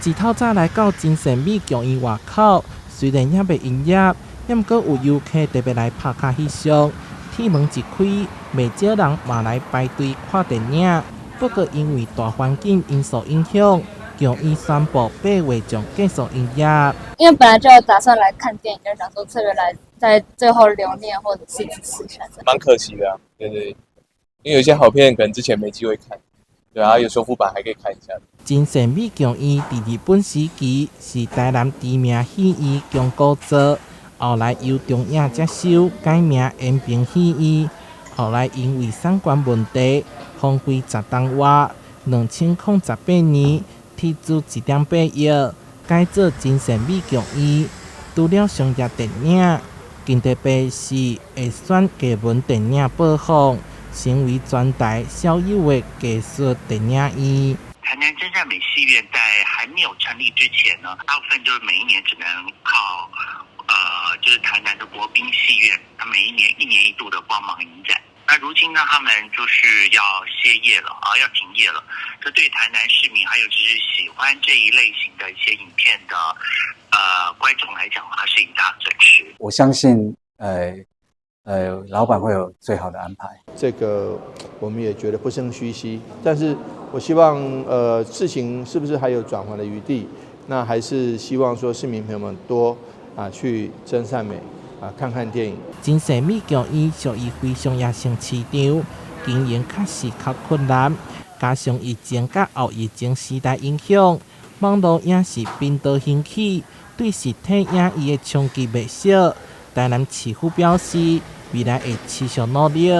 一透早来到金城美公园外口，虽然还未营业，但阁有游客特别来拍卡翕相。铁门一开，未少人嘛来排队看电影。不过因为大环境因素影响，公园宣布8月将继续营业。因为本来就打算来看电影，就想说特别来在最后留念或者是支持一下。蛮可惜的、对，因为有些好片可能之前没机会看，对啊，有修复版还可以看一下。金城美公园伫日本时期是台南知名戏院宫古座，后来由中影接收改名延平戏院，后来因为相关问题荒废10多月，2008年摕资1.8亿改做金城美公园。除了商业电影，更特别是会选艺文电影播放，成为全台少有的艺术电影院。台南真善美戏院在还没有成立之前呢，大部分就是每一年只能靠就是台南的国宾戏院，它每一年1年1度的光芒影展。那如今呢，他们就是要歇业了要停业了。这对台南市民还有就是喜欢这一类型的一些影片的观众来讲，它是一大损失。我相信老板会有最好的安排。这个我们也觉得不胜唏嘘，但是我希望事情是不是还有转圜的余地？那还是希望说市民朋友们多去真善美看看电影。金城美公园属于非商业性市场，经营确实较困难，加上疫情甲后疫情时代影响，网络影视频道兴起，对实体影院的冲击未小。台南市府表示，未来会持续努力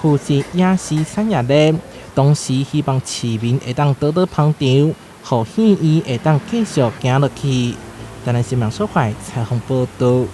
扶持影视产业链，同时希望市民会当多多捧场，互戏院会当继续行落去。台南新闻所在采访报道。